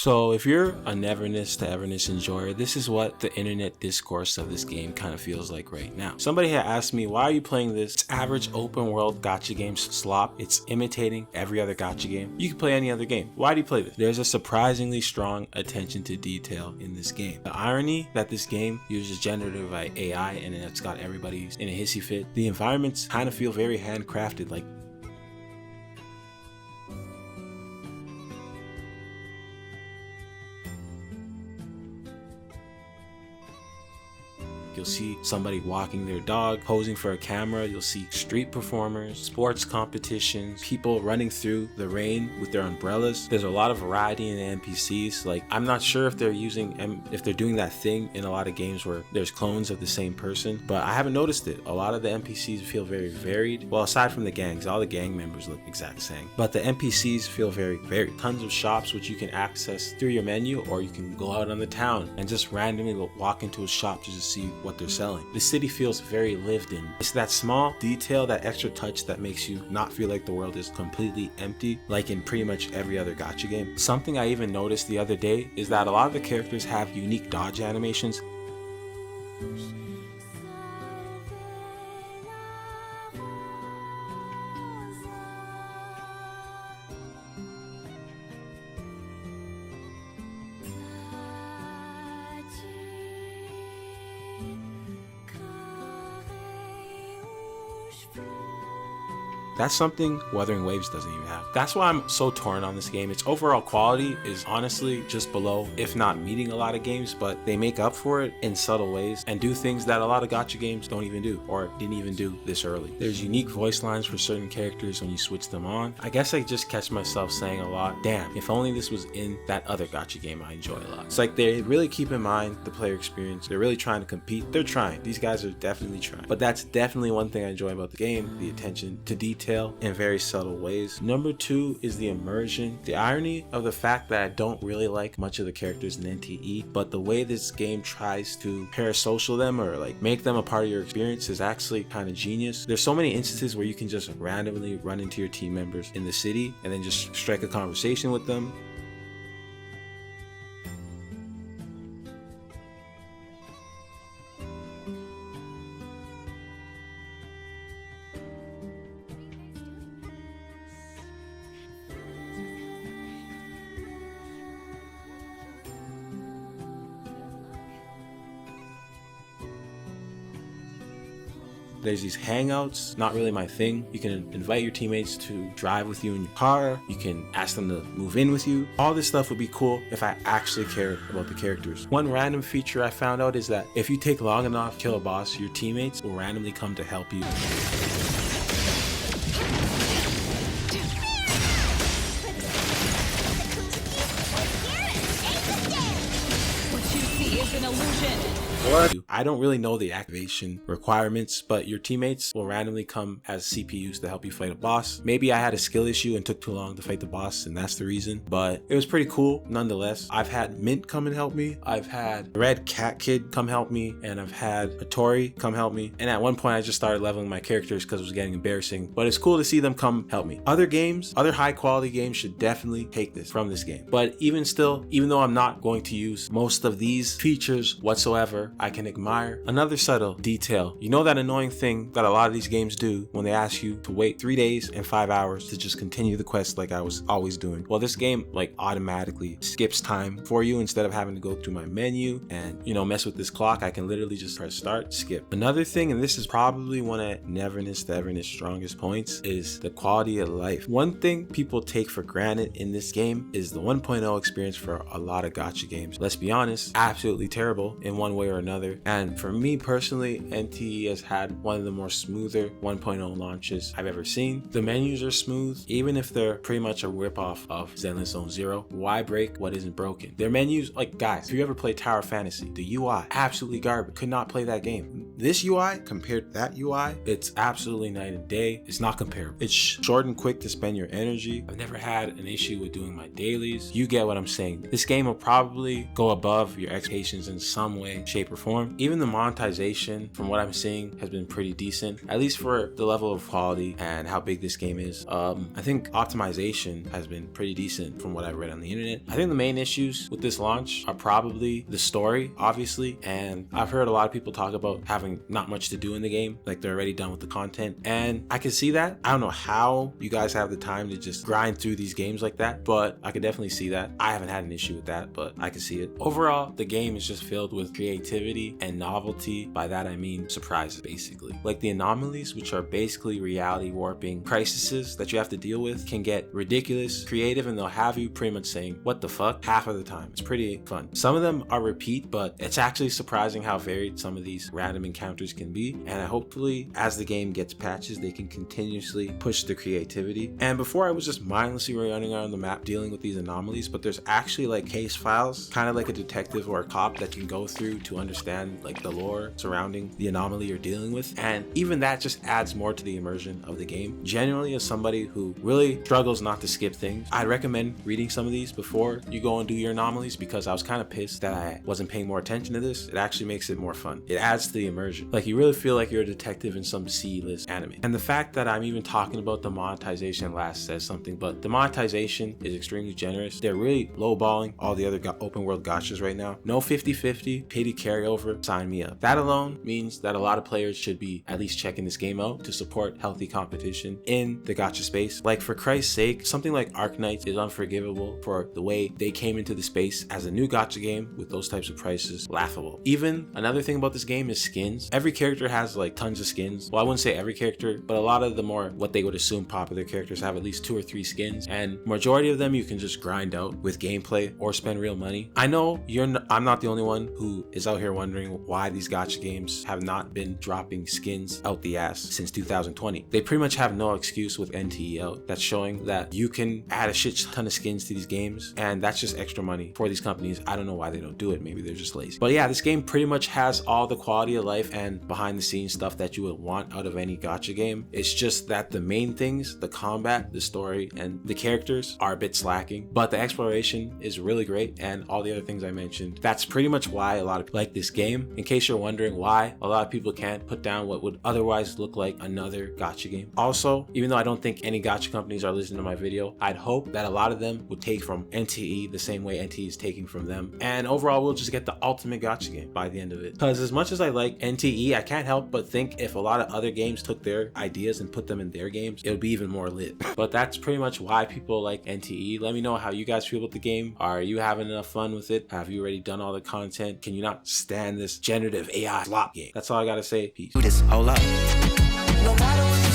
So if you're a Neverness to Everness enjoyer, this is what the internet discourse of this game kind of feels like right now. Somebody had asked me, why are you playing this average open world gacha game slop? It's imitating every other gacha game. You can play any other game. Why do you play this? There's a surprisingly strong attention to detail in this game. The irony that this game uses generative AI and it's got everybody in a hissy fit. The environments kind of feel very handcrafted, like you'll see somebody walking their dog, posing for a camera. You'll see street performers, sports competitions, people running through the rain with their umbrellas. There's a lot of variety in the NPCs. Like, I'm not sure if they're doing that thing in a lot of games where there's clones of the same person, but I haven't noticed it. A lot of the NPCs feel very varied. Well, aside from the gangs, all the gang members look exact same, but the NPCs feel very varied. Tons of shops which you can access through your menu, or you can go out on the town and just randomly walk into a shop just to see what they're selling. The city feels very lived in. It's that small detail, that extra touch that makes you not feel like the world is completely empty, like in pretty much every other gacha game. Something I even noticed the other day is that a lot of the characters have unique dodge animations. That's something Wuthering Waves doesn't even have. That's why I'm so torn on this game. Its overall quality is honestly just below, if not meeting a lot of games, but they make up for it in subtle ways and do things that a lot of gacha games don't even do, or didn't even do this early. There's unique voice lines for certain characters when you switch them on. I guess I just catch myself saying a lot, damn, if only this was in that other gacha game I enjoy a lot. It's like they really keep in mind the player experience. They're really trying to compete. They're trying. These guys are definitely trying. But that's definitely one thing I enjoy about the game, the attention to detail in very subtle ways. Number 2 is the immersion. The irony of the fact that I don't really like much of the characters in NTE, but the way this game tries to parasocial them or like make them a part of your experience is actually kind of genius. There's so many instances where you can just randomly run into your team members in the city and then just strike a conversation with them. There's these hangouts, not really my thing. You can invite your teammates to drive with you in your car. You can ask them to move in with you. All this stuff would be cool if I actually cared about the characters. One random feature I found out is that if you take long enough to kill a boss, your teammates will randomly come to help you. What you see is an illusion. I don't really know the activation requirements, but your teammates will randomly come as CPUs to help you fight a boss. Maybe I had a skill issue and took too long to fight the boss, and that's the reason, but it was pretty cool nonetheless. I've had Mint come and help me. I've had Red Cat Kid come help me, and I've had Hattori come help me. And at one point I just started leveling my characters because it was getting embarrassing, but it's cool to see them come help me. Other games, other high quality games should definitely take this from this game. But even still, even though I'm not going to use most of these features whatsoever, I can admire another subtle detail. You know that annoying thing that a lot of these games do when they ask you to wait 3 days and 5 hours to just continue the quest like I was always doing? Well, this game like automatically skips time for you. Instead of having to go through my menu and, you know, mess with this clock, I can literally just press start, skip. Another thing, and this is probably one of Neverness to Everness strongest points, is the quality of life. One thing people take for granted in this game is the 1.0 experience for a lot of gacha games. Let's be honest, absolutely terrible in one way or another. And for me personally, NTE has had one of the more smoother 1.0 launches I've ever seen. The menus are smooth, even if they're pretty much a ripoff of Zenless Zone Zero. Why break what isn't broken? Their menus, like guys, if you ever play Tower Fantasy, the UI, absolutely garbage. Could not play that game. This UI compared to that UI, it's absolutely night and day. It's not comparable. It's short and quick to spend your energy. I've never had an issue with doing my dailies. You get what I'm saying. This game will probably go above your expectations in some way, shape, or form. Even the monetization, from what I'm seeing, has been pretty decent, at least for the level of quality and how big this game is. I think optimization has been pretty decent from what I've read on the internet. I think the main issues with this launch are probably the story, obviously, and I've heard a lot of people talk about having not much to do in the game, like they're already done with the content, and I can see that. I don't know how you guys have the time to just grind through these games like that, but I could definitely see that. I haven't had an issue with that, but I can see it. Overall, the game is just filled with creativity and novelty. By that I mean surprises, basically. Like the anomalies, which are basically reality warping crises that you have to deal with, can get ridiculous, creative, and they'll have you pretty much saying, what the fuck, half of the time. It's pretty fun. Some of them are repeat, but it's actually surprising how varied some of these random encounters can be, and hopefully as the game gets patches, they can continuously push the creativity. And before, I was just mindlessly running around the map dealing with these anomalies, but there's actually like case files, kind of like a detective or a cop, that you can go through to understand like the lore surrounding the anomaly you're dealing with, and even that just adds more to the immersion of the game. Generally, as somebody who really struggles not to skip things, I recommend reading some of these before you go and do your anomalies, because I was kind of pissed that I wasn't paying more attention to this. It actually makes it more fun. It adds to the immersion. Like you really feel like you're a detective in some C-list anime. And the fact that I'm even talking about the monetization last says something, but the monetization is extremely generous. They're really lowballing all the other open world gachas right now. No 50-50, pity carryover, sign me up. That alone means that a lot of players should be at least checking this game out to support healthy competition in the gacha space. Like for Christ's sake, something like Arknights is unforgivable for the way they came into the space as a new gacha game with those types of prices. Laughable. Even another thing about this game is skins. Every character has like tons of skins. Well, I wouldn't say every character, but a lot of the more what they would assume popular characters have at least 2 or 3 skins, and majority of them you can just grind out with gameplay or spend real money. I know I'm not the only one who is out here wondering why these gacha games have not been dropping skins out the ass since 2020. They pretty much have no excuse with NTE out. That's showing that you can add a shit ton of skins to these games, and that's just extra money for these companies. I don't know why they don't do it. Maybe they're just lazy. But yeah, this game pretty much has all the quality of life and behind the scenes stuff that you would want out of any gacha game. It's just that the main things, the combat, the story, and the characters are a bit slacking, but the exploration is really great, and all the other things I mentioned. That's pretty much why a lot of people like this game. In case you're wondering why a lot of people can't put down what would otherwise look like another gacha game. Also, even though I don't think any gacha companies are listening to my video, I'd hope that a lot of them would take from NTE the same way NTE is taking from them, and overall we'll just get the ultimate gacha game by the end of it. Because as much as I like NTE, I can't help but think if a lot of other games took their ideas and put them in their games, it would be even more lit. But that's pretty much why people like NTE. Let me know how you guys feel about the game. Are you having enough fun with it? Have you already done all the content? Can you not stand this generative AI slop game? That's all I gotta say. Peace. Hold up. No matter what